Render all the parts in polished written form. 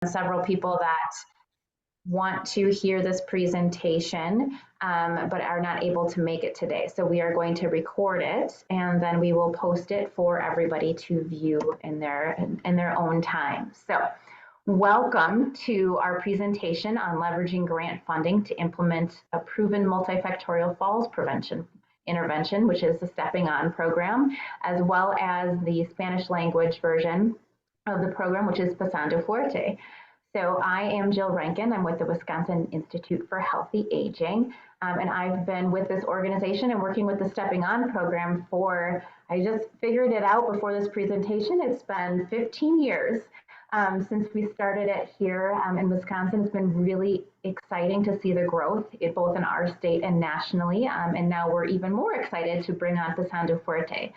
several people that want to hear this presentation, but are not able to make it today. So we are going to record it, and then we will post it for everybody to view in their own time. So welcome to our presentation on leveraging grant funding to implement a proven multifactorial falls prevention intervention, which is the Stepping On program, as well as the Spanish language version of the program, which is Pasando Fuerte. So I am Jill Rankin. I'm with the Wisconsin Institute for Healthy Aging, and I've been with this organization and working with the Stepping On program for, I just figured it out before this presentation, it's been 15 years since we started it here in Wisconsin. It's been really exciting to see the growth both in our state and nationally, and now we're even more excited to bring on Pasando Fuerte.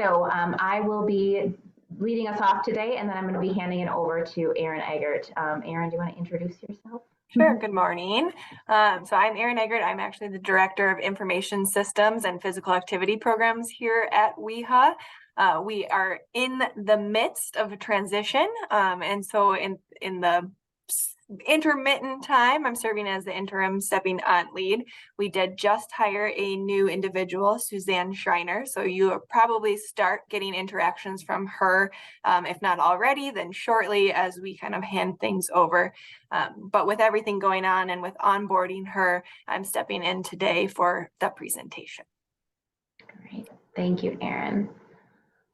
So I will be leading us off today, and then I'm going to be handing it over to Erin Eggert. Erin, do you want to introduce yourself? Sure. Good morning. So I'm Erin Eggert. I'm actually the Director of Information Systems and Physical Activity Programs here at WEHA. We are in the midst of a transition, and so in the intermittent time, I'm serving as the interim Stepping On lead. We did just hire a new individual, Suzanne Schreiner, so you probably start getting interactions from her, if not already, then shortly as we kind of hand things over. But with everything going on and with onboarding her, I'm stepping in today for the presentation. Great. Thank you, Erin.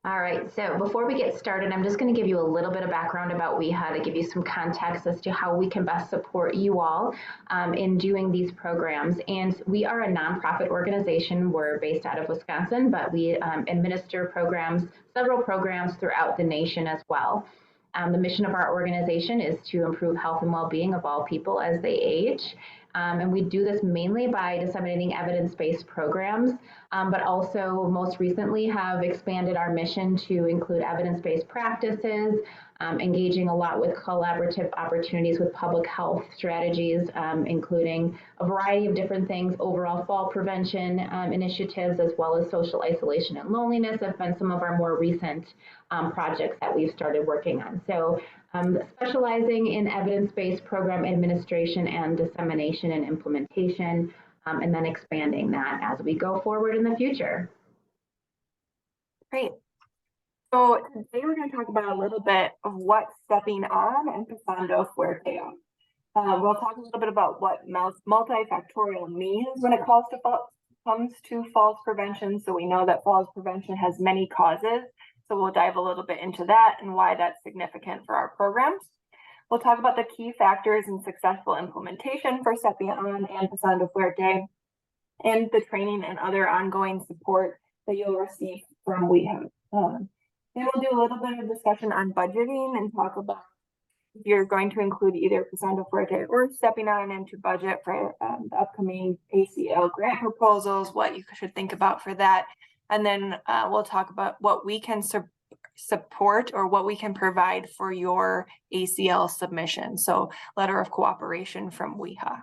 All right, so before we get started, I'm just going to give you a little bit of background about WEHA to give you some context as to how we can best support you all in doing these programs. And we are a nonprofit organization. We're based out of Wisconsin, but we administer programs, several programs throughout the nation as well. The mission of our organization is to improve health and well-being of all people as they age. And we do this mainly by disseminating evidence-based programs, but also most recently have expanded our mission to include evidence-based practices, engaging a lot with collaborative opportunities with public health strategies, including a variety of different things. Overall fall prevention initiatives, as well as social isolation and loneliness, have been some of our more recent projects that we've started working on. So specializing in evidence-based program administration and dissemination and implementation, and then expanding that as we go forward in the future. Great. So today we're going to talk about a little bit of what Stepping On and Pasando Fuerte are. We'll talk a little bit about what multifactorial means when it comes to falls prevention. So we know that falls prevention has many causes. So we'll dive a little bit into that and why that's significant for our programs. We'll talk about the key factors in successful implementation for Stepping On and Pasando Fuerte, and the training and other ongoing support that you'll receive from WEHA. Then we'll do a little bit of discussion on budgeting and talk about if you're going to include either Pasando Fuerte or Stepping On into budget for the upcoming ACL grant proposals, what you should think about for that. And then we'll talk about what we can support or what we can provide for your ACL submission. So letter of cooperation from WEHA.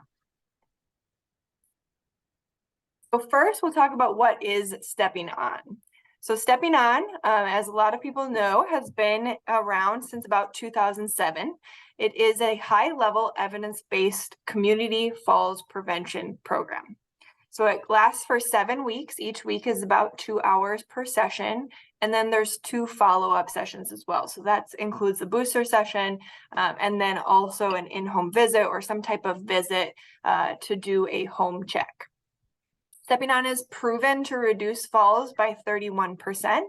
So first, we'll talk about what is Stepping On. So Stepping On, as a lot of people know, has been around since about 2007. It is a high-level evidence-based community falls prevention program. So it lasts for 7 weeks. Each week is about 2 hours per session. And then there's 2 follow-up sessions as well. So that includes the booster session and then also an in-home visit or some type of visit to do a home check. Stepping On is proven to reduce falls by 31%.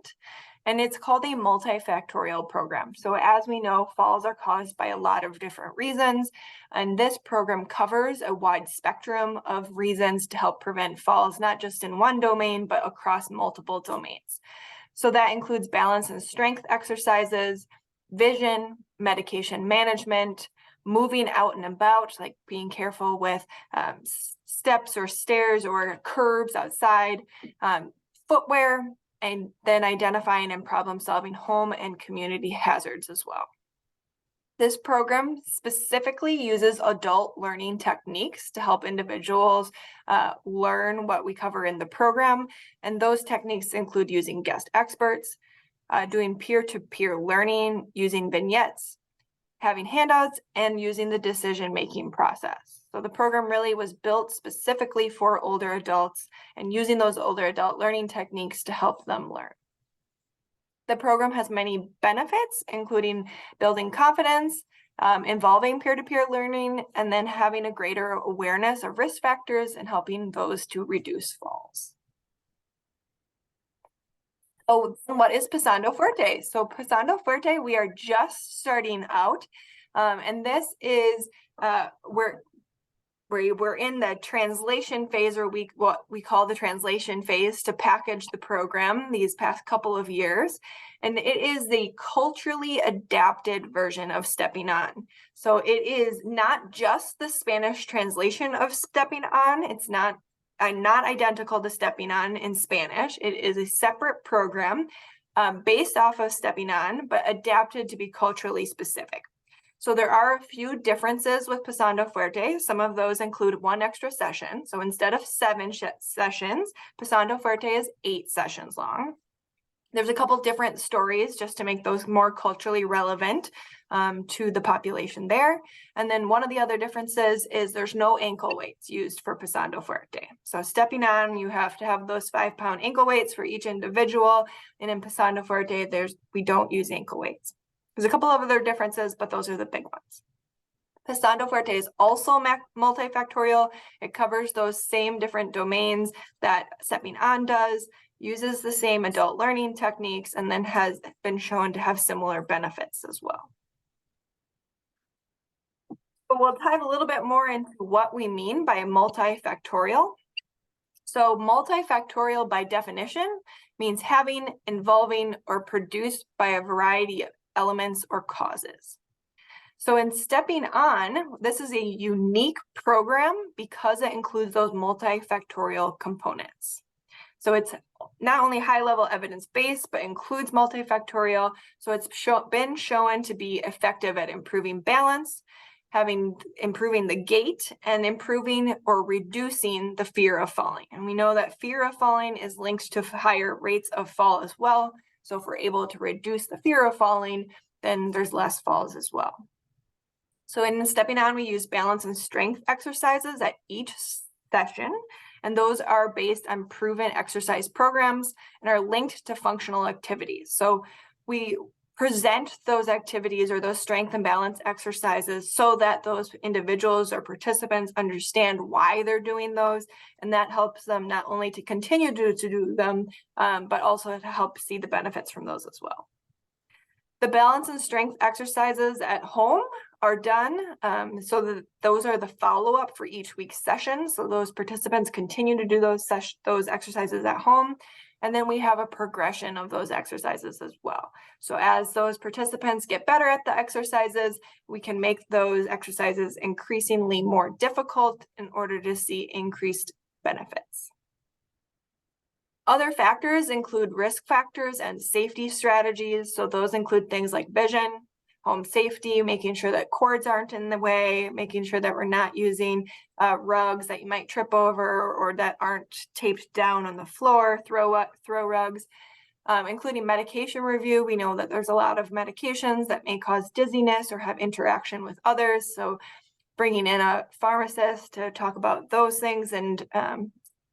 And it's called a multifactorial program. So as we know, falls are caused by a lot of different reasons. And this program covers a wide spectrum of reasons to help prevent falls, not just in one domain, but across multiple domains. So that includes balance and strength exercises, vision, medication management, moving out and about, like being careful with steps or stairs or curbs outside, footwear, and then identifying and problem solving home and community hazards as well. This program specifically uses adult learning techniques to help individuals learn what we cover in the program. And those techniques include using guest experts, doing peer-to-peer learning, using vignettes, having handouts, and using the decision-making process. So the program really was built specifically for older adults and using those older adult learning techniques to help them learn. The program has many benefits, including building confidence, involving peer-to-peer learning, and then having a greater awareness of risk factors and helping those to reduce falls. Oh, what is Pasando Fuerte? So Pasando Fuerte, we are just starting out, and this is we're in the translation phase, or what we call the translation phase, to package the program these past couple of years. And it is the culturally adapted version of Stepping On. So it is not just the Spanish translation of Stepping On. It's not identical to Stepping On in Spanish. It is a separate program based off of Stepping On, but adapted to be culturally specific. So there are a few differences with Pasando Fuerte. Some of those include 1 extra session. So instead of 7 sessions, Pasando Fuerte is 8 sessions long. There's a couple different stories just to make those more culturally relevant to the population there. And then one of the other differences is there's no ankle weights used for Pasando Fuerte. So Stepping On, you have to have those 5-pound ankle weights for each individual. And in Pasando Fuerte, we don't use ankle weights. There's a couple of other differences, but those are the big ones. Pasando Fuerte is also multifactorial. It covers those same different domains that Stepping On does, uses the same adult learning techniques, and then has been shown to have similar benefits as well. But we'll dive a little bit more into what we mean by multifactorial. So multifactorial by definition means having, involving, or produced by a variety of elements or causes. So in Stepping On, this is a unique program because it includes those multifactorial components. So it's not only high-level evidence-based, but includes multifactorial. So it's been shown to be effective at improving balance, improving the gait, and improving or reducing the fear of falling. And we know that fear of falling is linked to higher rates of fall as well. So if we're able to reduce the fear of falling, then there's less falls as well. So in Stepping On, we use balance and strength exercises at each session, and those are based on proven exercise programs and are linked to functional activities. So we present those activities or those strength and balance exercises so that those individuals or participants understand why they're doing those, and that helps them not only to continue to do them, but also to help see the benefits from those as well. The balance and strength exercises at home are done so that those are the follow-up for each week's session. So those participants continue to do those exercises at home. And then we have a progression of those exercises as well. So as those participants get better at the exercises, we can make those exercises increasingly more difficult in order to see increased benefits. Other factors include risk factors and safety strategies. So those include things like vision, home safety, making sure that cords aren't in the way, making sure that we're not using rugs that you might trip over or that aren't taped down on the floor, throw rugs, including medication review. We know that there's a lot of medications that may cause dizziness or have interaction with others. So bringing in a pharmacist to talk about those things and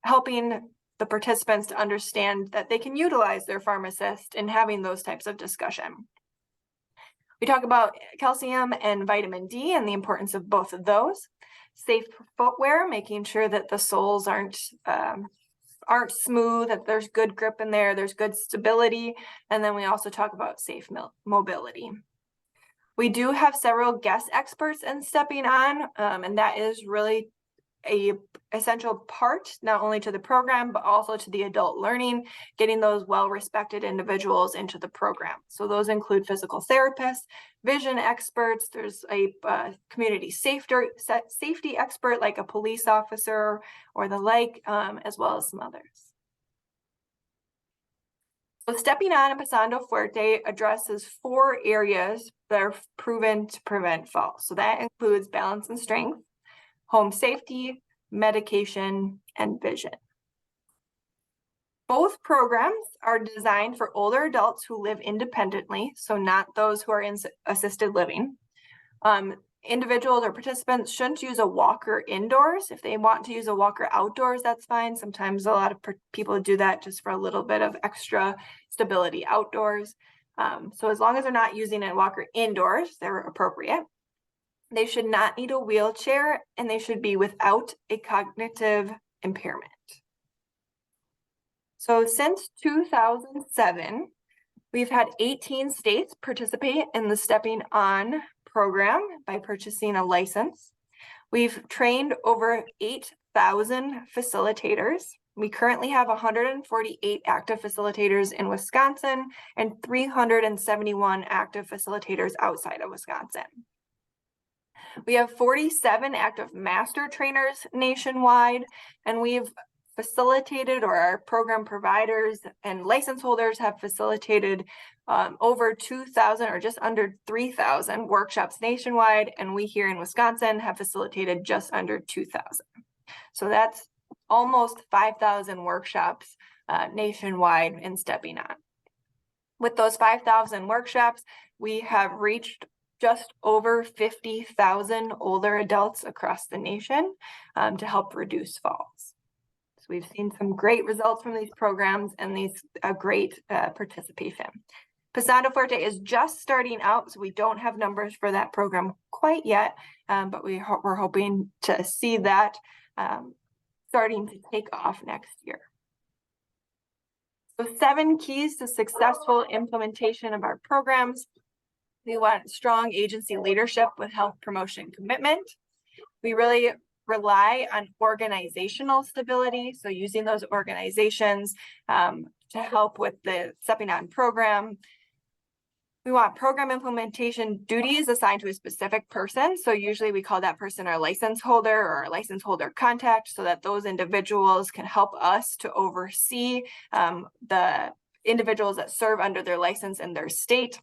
helping the participants to understand that they can utilize their pharmacist in having those types of discussion. We talk about calcium and vitamin D and the importance of both of those. Safe footwear, making sure that the soles aren't smooth, that there's good grip in there, there's good stability. And then we also talk about safe mobility. We do have several guest experts in Stepping On, and that is really a essential part, not only to the program, but also to the adult learning, getting those well-respected individuals into the program. So those include physical therapists, vision experts, there's a community safety expert like a police officer or the like, as well as some others. So Stepping On and Pasando Fuerte addresses 4 areas that are proven to prevent falls. So that includes balance and strength, home safety, medication, and vision. Both programs are designed for older adults who live independently, so not those who are in assisted living. Individuals or participants shouldn't use a walker indoors. If they want to use a walker outdoors, that's fine. Sometimes a lot of people do that just for a little bit of extra stability outdoors. So as long as they're not using a walker indoors, they're appropriate. They should not need a wheelchair, and they should be without a cognitive impairment. So since 2007, we've had 18 states participate in the Stepping On program by purchasing a license. We've trained over 8,000 facilitators. We currently have 148 active facilitators in Wisconsin and 371 active facilitators outside of Wisconsin. We have 47 active master trainers nationwide, and we've facilitated, or our program providers and license holders have facilitated over 2,000 or just under 3,000 workshops nationwide, and we here in Wisconsin have facilitated just under 2,000. So that's almost 5,000 workshops nationwide in Stepping On. With those 5,000 workshops, we have reached just over 50,000 older adults across the nation to help reduce falls. So we've seen some great results from these programs and these great participation. Pasando Fuerte is just starting out, so we don't have numbers for that program quite yet, but we're hoping to see that starting to take off next year. So 7 keys to successful implementation of our programs. We want strong agency leadership with health promotion commitment. We really rely on organizational stability, so using those organizations to help with the Stepping On program. We want program implementation duties assigned to a specific person. So usually we call that person our license holder or our license holder contact, so that those individuals can help us to oversee the individuals that serve under their license in their state.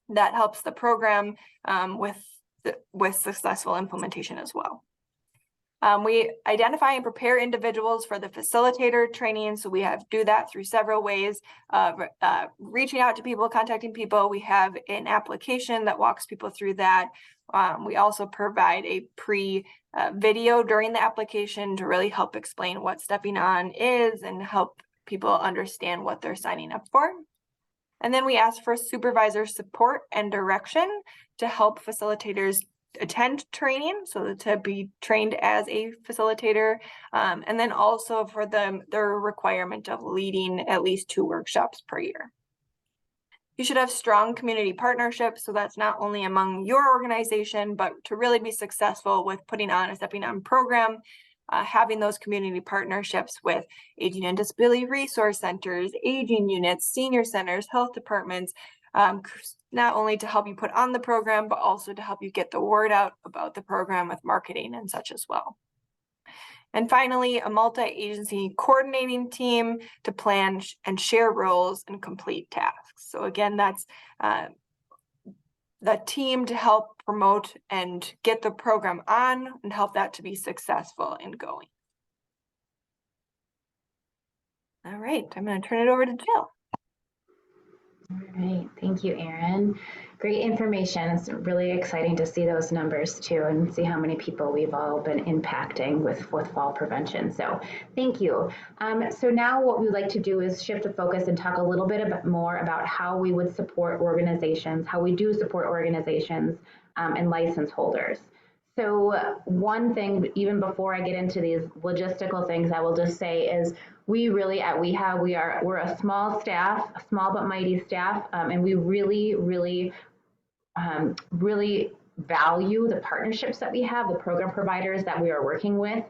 That helps the program with successful implementation as well. We identify and prepare individuals for the facilitator training. So we do that through several ways of reaching out to people, contacting people. We have an application that walks people through that. We also provide a video during the application to really help explain what Stepping On is and help people understand what they're signing up for. And then we ask for supervisor support and direction to help facilitators attend training, so to be trained as a facilitator, and then also for their requirement of leading at least 2 workshops per year. You should have strong community partnerships, so that's not only among your organization, but to really be successful with putting on a Stepping On program, having those community partnerships with aging and disability resource centers, aging units, senior centers, health departments, not only to help you put on the program, but also to help you get the word out about the program with marketing and such as well. And finally, a multi-agency coordinating team to plan and share roles and complete tasks. So again, that's the team to help promote and get the program on and help that to be successful in going. All right, I'm going to turn it over to Jill. All right, thank you, Erin. Great information. It's really exciting to see those numbers too and see how many people we've all been impacting with fall prevention. So thank you. So now what we'd like to do is shift the focus and talk a little bit more about how we would support organizations, how we do support organizations and license holders. So one thing, even before I get into these logistical things, I will just say is we really at WEHA, we're a small staff, a small but mighty staff, and we really value the partnerships that we have, the program providers that we are working with.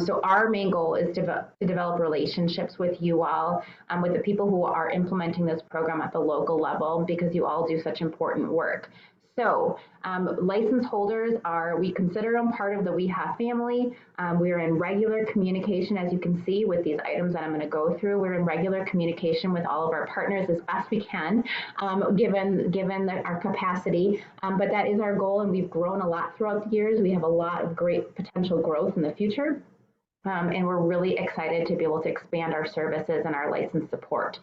So our main goal is to develop relationships with you all, with the people who are implementing this program at the local level, because you all do such important work. So license holders we consider them part of the WEHA family. We are in regular communication, as you can see, with these items that I'm going to go through. We're in regular communication with all of our partners as best we can, given our capacity. But that is our goal, and we've grown a lot throughout the years. We have a lot of great potential growth in the future. And we're really excited to be able to expand our services and our license support.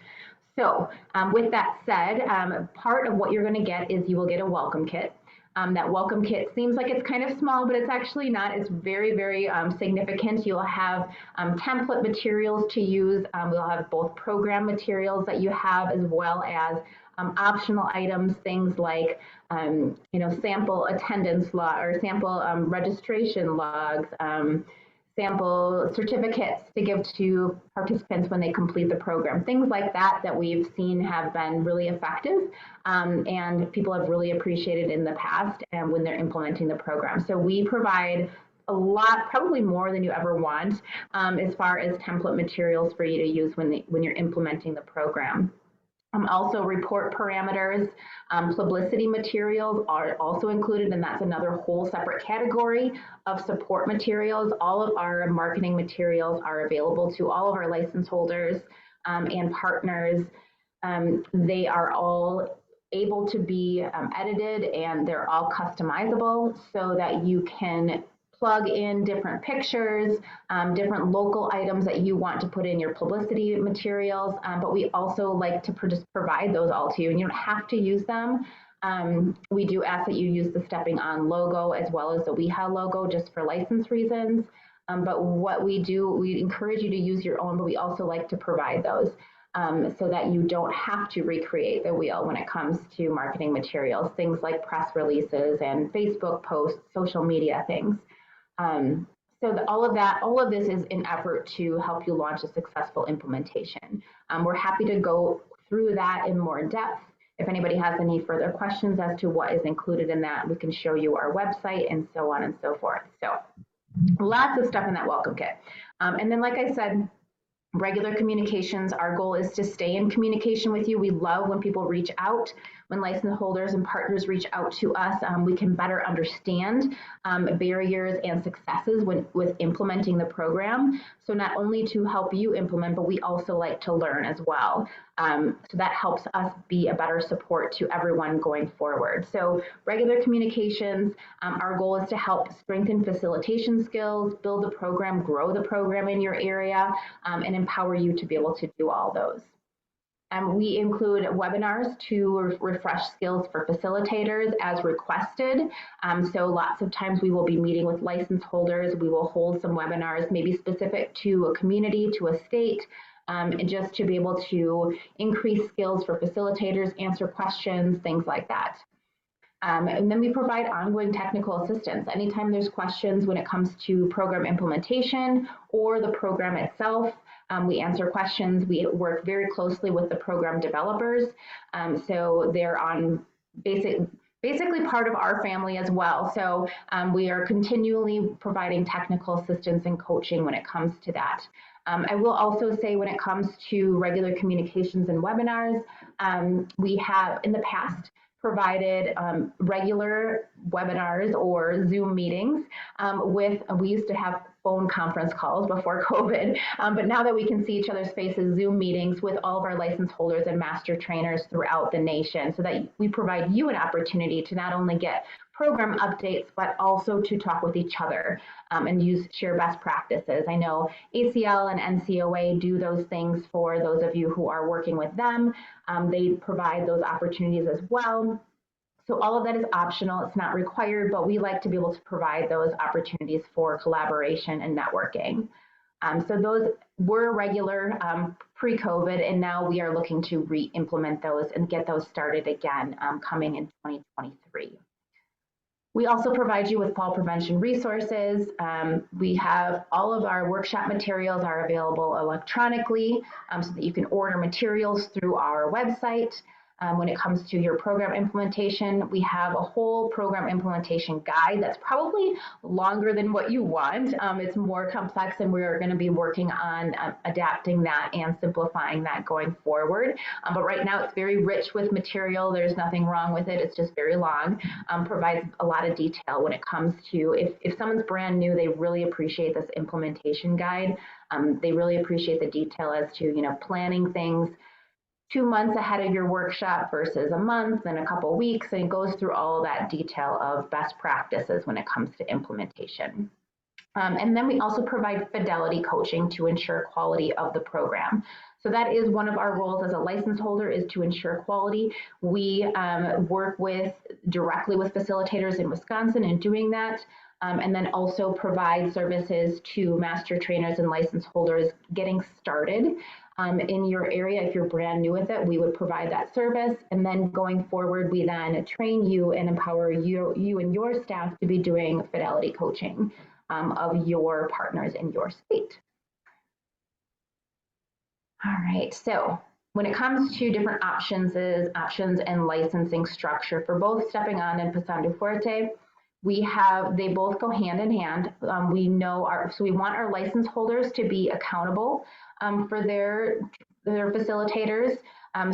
So with that said, part of what you're going to get is you will get a welcome kit. That welcome kit seems like it's kind of small, but it's actually not. It's very, very significant. You'll have template materials to use. We'll have both program materials that you have as well as optional items, things like sample attendance log or sample registration logs, sample certificates to give to participants when they complete the program. Things like that that we've seen have been really effective, and people have really appreciated in the past and when they're implementing the program. So we provide a lot, probably more than you ever want, as far as template materials for you to use when you're implementing the program. Also, report parameters, publicity materials are also included, and that's another whole separate category of support materials. All of our marketing materials are available to all of our license holders and partners. They are all able to be edited, and they're all customizable so that you can plug in different pictures, different local items that you want to put in your publicity materials, but we also like to just provide those all to you, and you don't have to use them. We do ask that you use the Stepping On logo as well as the WEHA logo just for license reasons. But what we do, we encourage you to use your own, but we also like to provide those so that you don't have to recreate the wheel when it comes to marketing materials, things like press releases and Facebook posts, social media things. All of this is an effort to help you launch a successful implementation. We're happy to go through that in more depth. If anybody has any further questions as to what is included in that, we can show you our website and so on and so forth. So lots of stuff in that welcome kit. And then, like I said, regular communications, our goal is to stay in communication with you. We love when people reach out, when license holders and partners reach out to us. We can better understand barriers and successes with implementing the program. So not only to help you implement, but we also like to learn as well. So that helps us be a better support to everyone going forward. So regular communications, our goal is to help strengthen facilitation skills, build the program, grow the program in your area, and empower you to be able to do all those. We include webinars to refresh skills for facilitators as requested. So lots of times we will be meeting with license holders. We will hold some webinars, maybe specific to a community, to a state, and just to be able to increase skills for facilitators, answer questions, things like that. And then we provide ongoing technical assistance. Anytime there's questions when it comes to program implementation or the program itself, we answer questions. We work very closely with the program developers. So they're on basically part of our family as well. So we are continually providing technical assistance and coaching when it comes to that. I will also say when it comes to regular communications and webinars, we have in the past provided regular webinars or Zoom meetings we used to have phone conference calls before COVID, but now that we can see each other's faces, Zoom meetings with all of our license holders and master trainers throughout the nation so that we provide you an opportunity to not only get program updates, but also to talk with each other and share best practices. I know ACL and NCOA do those things for those of you who are working with them. They provide those opportunities as well. So all of that is optional. It's not required, but we like to be able to provide those opportunities for collaboration and networking. So those were regular pre-COVID, and now we are looking to re-implement those and get those started again coming in 2023. We also provide you with fall prevention resources. We have all of our workshop materials are available electronically so that you can order materials through our website. When it comes to your program implementation, we have a whole program implementation guide that's probably longer than what you want. It's more complex, and we're going to be working on adapting that and simplifying that going forward. But right now it's very rich with material. There's nothing wrong with it. It's just very long. Provides a lot of detail when it comes to if someone's brand new, they really appreciate this implementation guide. They really appreciate the detail as to planning things 2 months ahead of your workshop versus a month and a couple of weeks, and it goes through all of that detail of best practices when it comes to implementation. And then we also provide fidelity coaching to ensure quality of the program. So that is one of our roles as a license holder, is to ensure quality. We work directly with facilitators in Wisconsin in doing that, and then also provide services to master trainers and license holders getting started in your area. If you're brand new with it, we would provide that service. And then going forward, we then train you and empower you and your staff to be doing fidelity coaching of your partners in your state. All right, so when it comes to different options and licensing structure for both Stepping On and Pasando Fuerte, they both go hand in hand. We want our license holders to be accountable for their facilitators.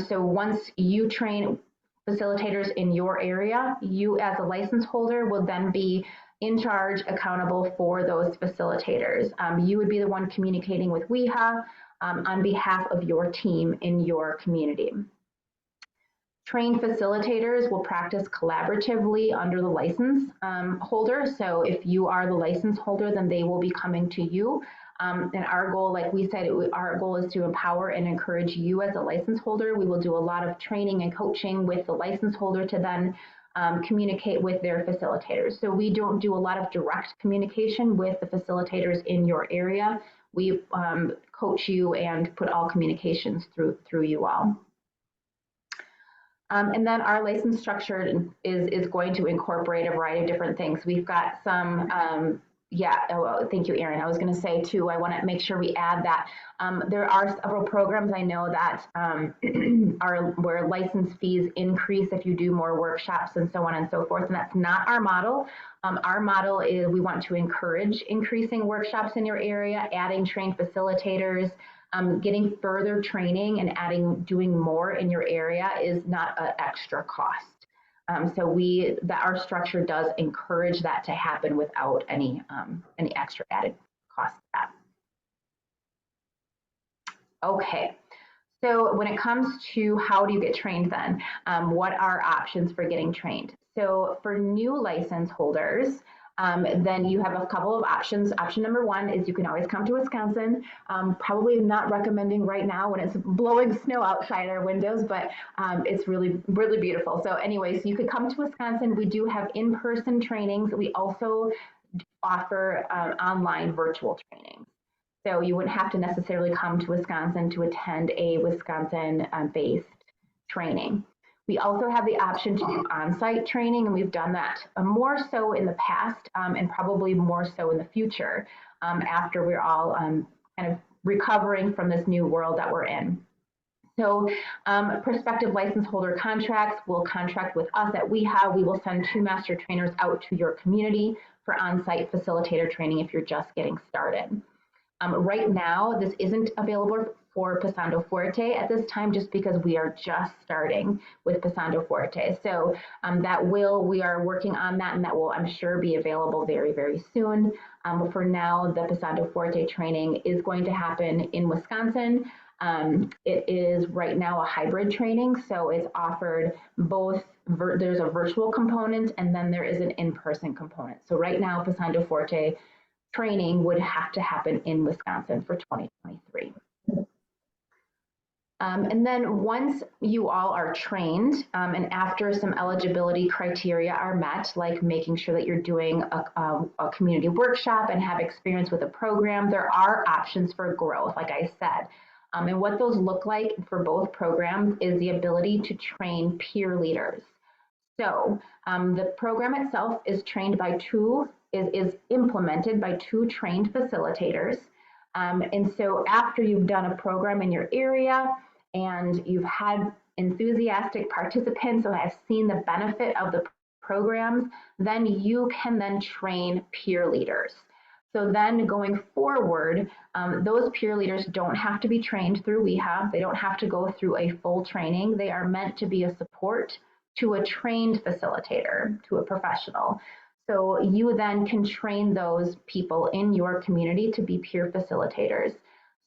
So once you train facilitators in your area, you as a license holder will then be in charge, accountable for those facilitators. You would be the one communicating with WEHA on behalf of your team in your community. Trained facilitators will practice collaboratively under the license holder. So if you are the license holder, then they will be coming to you. And our goal, like we said, our goal is to empower and encourage you as a license holder. We will do a lot of training and coaching with the license holder to then communicate with their facilitators. So we don't do a lot of direct communication with the facilitators in your area. We coach you and put all communications through you all. And then our license structure is going to incorporate a variety of different things. We've got some, thank you, Erin. I was going to say too, I want to make sure we add that there are several programs I know that are where license fees increase if you do more workshops and so on and so forth. And that's not our model. Our model is we want to encourage increasing workshops in your area, adding trained facilitators. Getting further training and doing more in your area is not an extra cost. So our structure does encourage that to happen without any extra added cost to that. Okay, so when it comes to how do you get trained then, what are options for getting trained? So for new license holders, then you have a couple of options. Option number one is you can always come to Wisconsin. Probably not recommending right now when it's blowing snow outside our windows, but it's really, really beautiful. So anyways, you could come to Wisconsin. We do have in-person trainings. We also offer online virtual trainings. So you wouldn't have to necessarily come to Wisconsin to attend a Wisconsin-based training. We also have the option to do on-site training, and we've done that more so in the past and probably more so in the future after we're all kind of recovering from this new world that we're in. So prospective license holder contracts will contract with us at WEHA. We will send 2 master trainers out to your community for on-site facilitator training if you're just getting started. Right now, this isn't available for Pasando Fuerte at this time, just because we are just starting with Pasando Fuerte. So we are working on that, and that will, I'm sure, be available very, very soon. For now, the Pasando Fuerte training is going to happen in Wisconsin. It is right now a hybrid training, so it's offered both. There's a virtual component, and then there is an in-person component. So right now, Pasando Fuerte training would have to happen in Wisconsin for 2023. And then once you all are trained and after some eligibility criteria are met, like making sure that you're doing a community workshop and have experience with a program, there are options for growth, like I said. And what those look like for both programs is the ability to train peer leaders. So the program itself is implemented by 2 trained facilitators. And so after you've done a program in your area and you've had enthusiastic participants who have seen the benefit of the programs, then you can then train peer leaders. So then going forward, those peer leaders don't have to be trained through WEHA. They don't have to go through a full training. They are meant to be a support to a trained facilitator, to a professional. So you then can train those people in your community to be peer facilitators.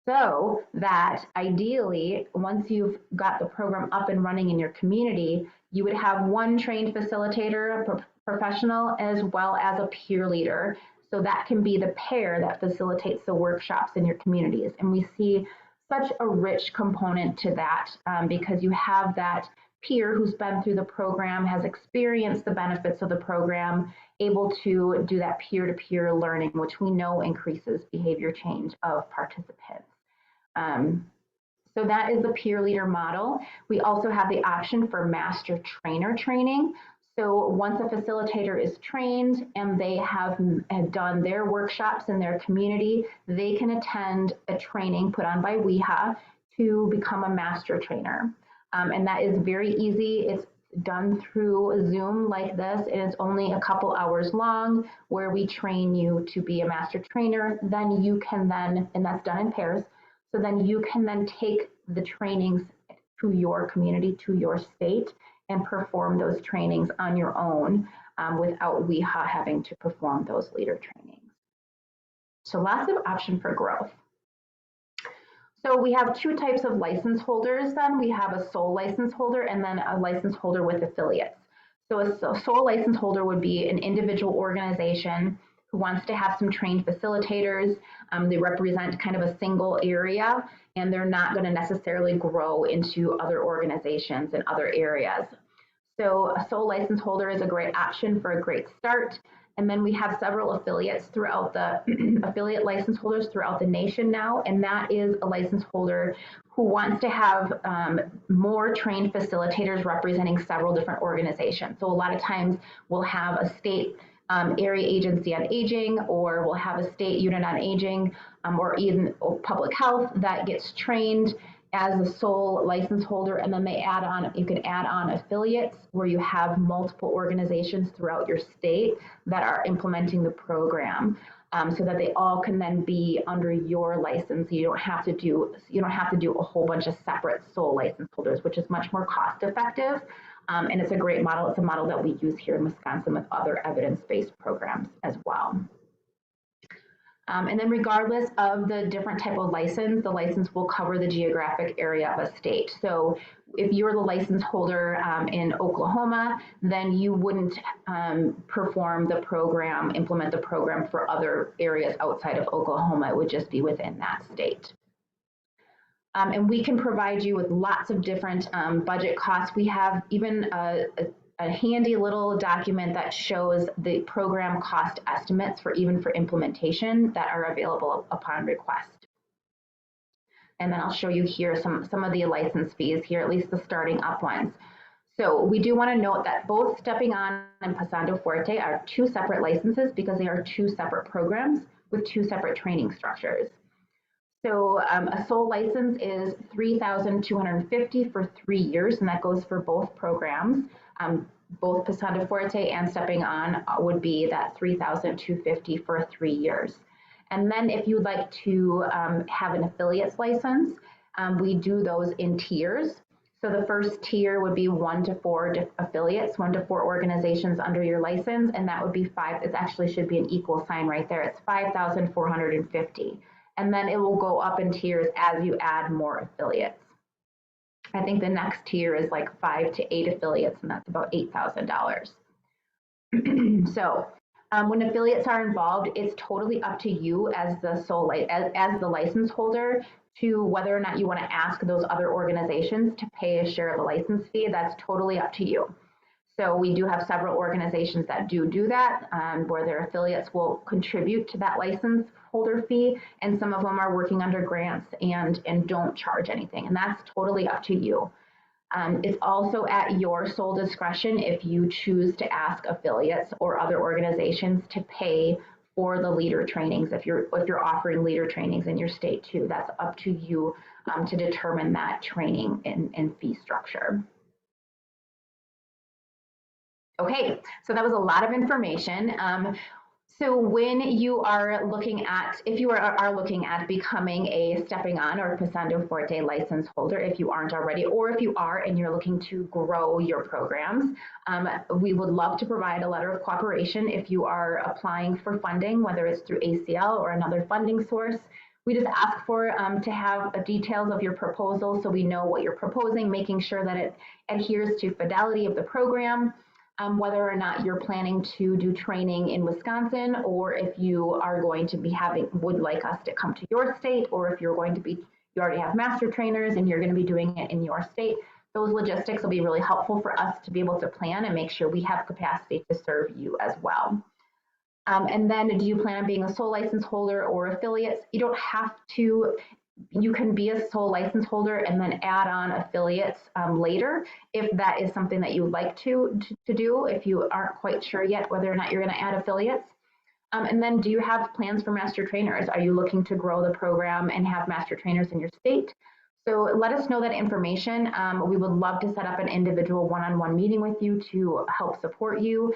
So that ideally, once you've got the program up and running in your community, you would have one trained facilitator, a professional, as well as a peer leader. So that can be the pair that facilitates the workshops in your communities. And we see such a rich component to that because you have that peer who's been through the program, has experienced the benefits of the program, able to do that peer-to-peer learning, which we know increases behavior change of participants. So that is the peer leader model. We also have the option for master trainer training. So once a facilitator is trained and they have done their workshops in their community, they can attend a training put on by WEHA to become a master trainer. And that is very easy. It's done through Zoom like this, and it's only a couple hours long where we train you to be a master trainer. Then you can and that's done in pairs, so then you can then take the trainings to your community, to your state, and perform those trainings on your own without WEHA having to perform those leader trainings. So lots of option for growth. So we have two types of license holders then. We have a sole license holder and then a license holder with affiliates. So a sole license holder would be an individual organization who wants to have some trained facilitators. They represent kind of a single area, and they're not going to necessarily grow into other organizations in other areas. So a sole license holder is a great option for a great start. And then we have several affiliates throughout the affiliate license holders throughout the nation now. And that is a license holder who wants to have more trained facilitators representing several different organizations. So a lot of times we'll have a state area agency on aging, or we'll have a state unit on aging, or even public health that gets trained as a sole license holder, and then you can add on affiliates where you have multiple organizations throughout your state that are implementing the program, so that they all can then be under your license. You don't have to do a whole bunch of separate sole license holders, which is much more cost effective. And it's a great model. It's a model that we use here in Wisconsin with other evidence-based programs as well. And then regardless of the different type of license, the license will cover the geographic area of a state. So if you're the license holder in Oklahoma, then you wouldn't perform the program, implement the program for other areas outside of Oklahoma. It would just be within that state. And we can provide you with lots of different budget costs. We have even a handy little document that shows the program cost estimates for implementation that are available upon request. And then I'll show you here some of the license fees here, at least the starting up ones. So we do want to note that both Stepping On and Pasando Fuerte are two separate licenses because they are two separate programs with two separate training structures. So a sole license is $3,250 for 3 years, and that goes for both programs. Both Pasando Fuerte and Stepping On would be that $3,250 for 3 years. And then if you'd like to have an affiliates license, we do those in tiers. So the first tier would be 1 to 4 affiliates, 1 to 4 organizations under your license, and that would be it actually should be an equal sign right there. It's $5,450. And then it will go up in tiers as you add more affiliates. I think the next tier is like 5 to 8 affiliates, and that's about $8,000. So when affiliates are involved, it's totally up to you as the as the license holder to whether or not you want to ask those other organizations to pay a share of the license fee. That's totally up to you. So we do have several organizations that do that, where their affiliates will contribute to that license holder fee, and some of them are working under grants and don't charge anything, and that's totally up to you. It's also at your sole discretion if you choose to ask affiliates or other organizations to pay for the leader trainings. If you're offering leader trainings in your state too, that's up to you to determine that training and fee structure. Okay, so that was a lot of information. So when you are looking at, if you are looking at becoming a Stepping On or Pasando Fuerte license holder, if you aren't already, or if you are and you're looking to grow your programs, we would love to provide a letter of cooperation if you are applying for funding, whether it's through ACL or another funding source. We just ask for to have details of your proposal so we know what you're proposing, making sure that it adheres to fidelity of the program. whether or not you're planning to do training in Wisconsin, or if you are going to be would like us to come to your state, or if you're going to be, you already have master trainers and you're going to be doing it in your state. Those logistics will be really helpful for us to be able to plan and make sure we have capacity to serve you as well. And then, do you plan on being a sole license holder or affiliates? You don't have to. You can be a sole license holder and then add on affiliates later if that is something that you would like to do, if you aren't quite sure yet whether or not you're going to add affiliates. And then, do you have plans for master trainers? Are you looking to grow the program and have master trainers in your state? So let us know that information. We would love to set up an individual one-on-one meeting with you to help support you.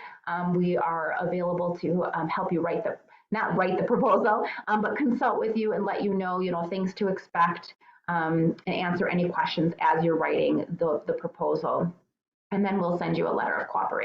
We are available to help you not write the proposal, but consult with you and let you know, things to expect, and answer any questions as you're writing the proposal. And then we'll send you a letter of cooperation.